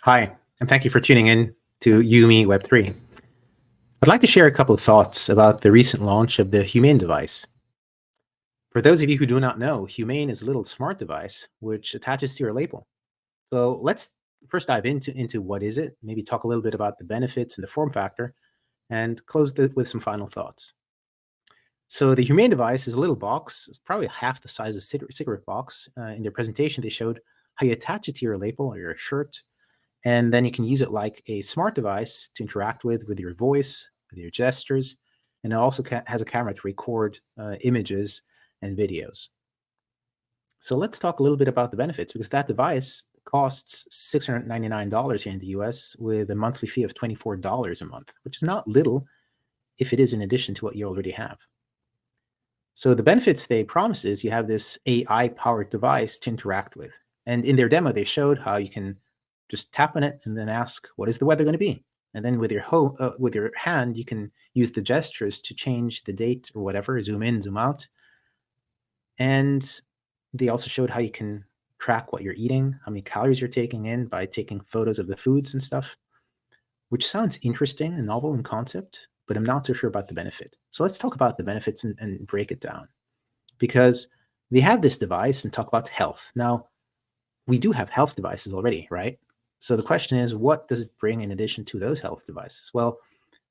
Hi, and thank you for tuning in to Yumi Web3. I'd like to share a couple of thoughts about the recent launch of the Humane device. For those of you who do not know, Humane is a little smart device which attaches to your label. So let's first dive into what is it, maybe talk a little bit about the benefits and the form factor, and close with some final thoughts. So the Humane device is a little box, it's probably half the size of a cigarette box. In their presentation, they showed how you attach it to your label or your shirt, and then you can use it like a smart device to interact with your voice, with your gestures, and it also has a camera to record images and videos. So let's talk a little bit about the benefits, because that device costs $699 here in the US with a monthly fee of $24 a month, which is not little if it is in addition to what you already have. So the benefits they promise is you have this AI-powered device to interact with. And in their demo, they showed how you can just tap on it and then ask, what is the weather going to be? And then with your hand, you can use the gestures to change the date or whatever, zoom in, zoom out. And they also showed how you can track what you're eating, how many calories you're taking in by taking photos of the foods and stuff, which sounds interesting and novel in concept, but I'm not so sure about the benefit. So let's talk about the benefits and break it down, because they have this device and talk about health. Now, we do have health devices already, right? So the question is, what does it bring in addition to those health devices? Well,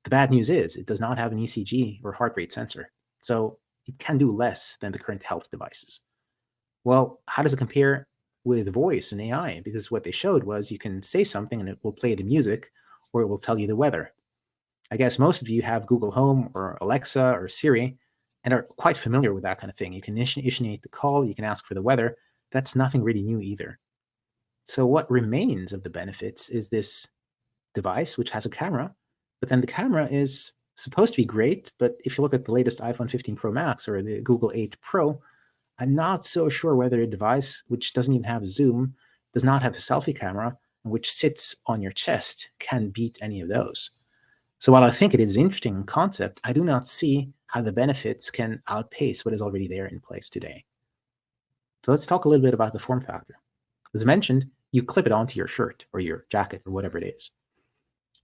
the bad news is it does not have an ECG or heart rate sensor. So it can do less than the current health devices. Well, how does it compare with voice and AI? Because what they showed was you can say something and it will play the music, or it will tell you the weather. I guess most of you have Google Home or Alexa or Siri and are quite familiar with that kind of thing. You can initiate the call, you can ask for the weather. That's nothing really new either. So what remains of the benefits is this device, which has a camera, but then the camera is supposed to be great. But if you look at the latest iPhone 15 Pro Max or the Google 8 Pro, I'm not so sure whether a device which doesn't even have a zoom, does not have a selfie camera, and which sits on your chest can beat any of those. So while I think it is an interesting concept, I do not see how the benefits can outpace what is already there in place today. So let's talk a little bit about the form factor. As mentioned, you clip it onto your shirt or your jacket or whatever it is.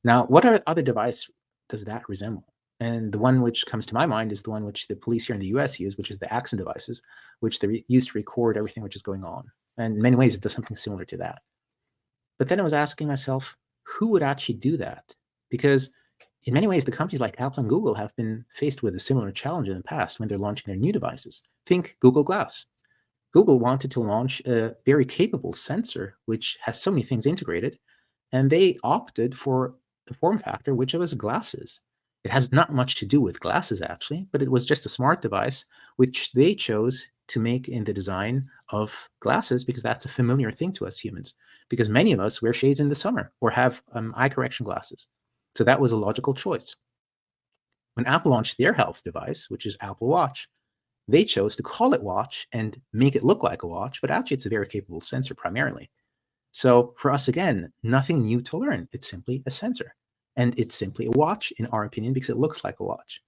Now, what other device does that resemble? And the one which comes to my mind is the one which the police here in the US use, which is the Axon devices, which they use to record everything which is going on. And in many ways, it does something similar to that. But then I was asking myself, who would actually do that? Because in many ways, the companies like Apple and Google have been faced with a similar challenge in the past when they're launching their new devices. Think Google Glass. Google wanted to launch a very capable sensor, which has so many things integrated, and they opted for a form factor, which was glasses. It has not much to do with glasses, actually, but it was just a smart device, which they chose to make in the design of glasses, because that's a familiar thing to us humans, because many of us wear shades in the summer or have eye correction glasses. So that was a logical choice. When Apple launched their health device, which is Apple Watch, they chose to call it watch and make it look like a watch, but actually it's a very capable sensor primarily. So for us, again, nothing new to learn. It's simply a sensor. And it's simply a watch, in our opinion, because it looks like a watch.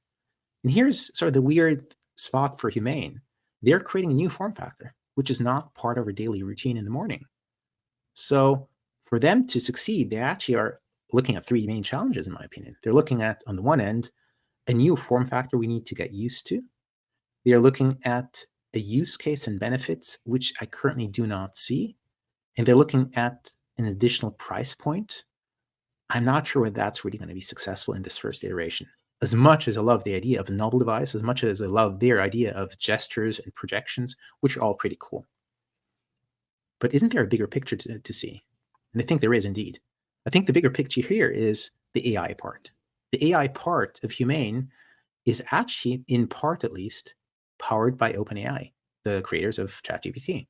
And here's sort of the weird spot for Humane. They're creating a new form factor, which is not part of our daily routine in the morning. So for them to succeed, they actually are looking at three main challenges, in my opinion. They're looking at, on the one end, a new form factor we need to get used to. They are looking at a use case and benefits, which I currently do not see. And they're looking at an additional price point. I'm not sure whether that's really going to be successful in this first iteration. As much as I love the idea of a novel device, as much as I love their idea of gestures and projections, which are all pretty cool. But isn't there a bigger picture to see? And I think there is indeed. I think the bigger picture here is the AI part. The AI part of Humane is actually, in part at least, powered by OpenAI, the creators of ChatGPT.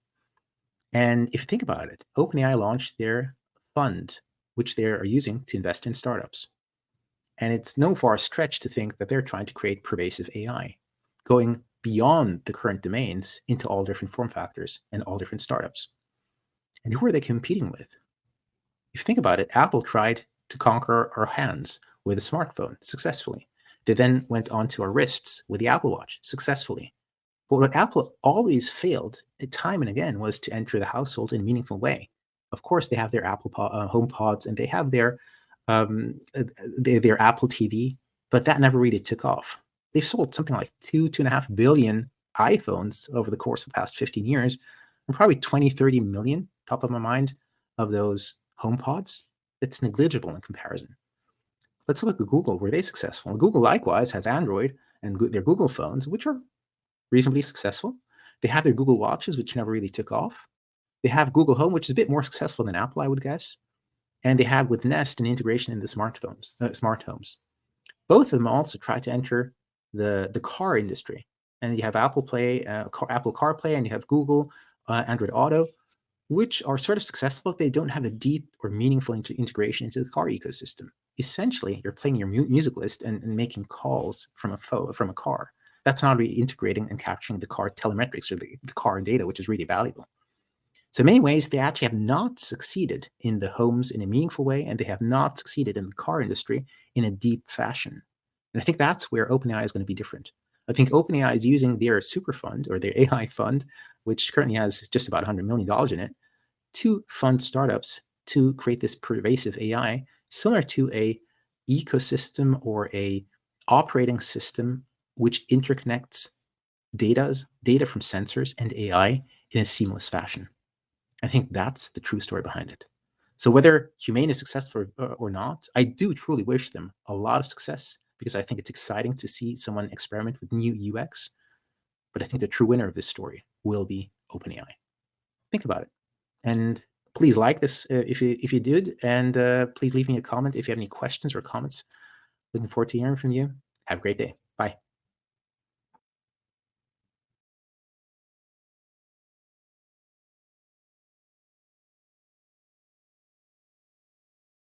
And if you think about it, OpenAI launched their fund, which they are using to invest in startups. And it's no far stretch to think that they're trying to create pervasive AI, going beyond the current domains into all different form factors and all different startups. And who are they competing with? If you think about it, Apple tried to conquer our hands with a smartphone successfully. They then went on to our wrists with the Apple Watch successfully. But what Apple always failed time and again was to enter the households in a meaningful way. Of course, they have their Home Pods, and they have their Apple TV, but that never really took off. They've sold something like 2.5 billion iPhones over the course of the past 15 years, and probably 20, 30 million, top of my mind, of those Home Pods. It's negligible in comparison. Let's look at Google. Were they successful? Google likewise has Android and their Google phones, which are reasonably successful. They have their Google Watches, which never really took off. They have Google Home, which is a bit more successful than Apple, I would guess. And they have with Nest an integration in the smart homes. Both of them also try to enter the car industry. And you have Apple CarPlay, and you have Google Android Auto, which are sort of successful, but they don't have a deep or meaningful integration into the car ecosystem. Essentially, you're playing your music list and making calls from a car. That's not really integrating and capturing the car telemetrics or the car data, which is really valuable. So in many ways, they actually have not succeeded in the homes in a meaningful way, and they have not succeeded in the car industry in a deep fashion. And I think that's where OpenAI is going to be different. I think OpenAI is using their super fund or their AI fund, which currently has just about $100 million in it, to fund startups to create this pervasive AI, similar to a ecosystem or a operating system which interconnects data from sensors and AI in a seamless fashion. I think that's the true story behind it. So whether Humane is successful or not, I do truly wish them a lot of success, because I think it's exciting to see someone experiment with new UX. But I think the true winner of this story will be OpenAI. Think about it. And please like this if you did, and please leave me a comment if you have any questions or comments. Looking forward to hearing from you. Have a great day.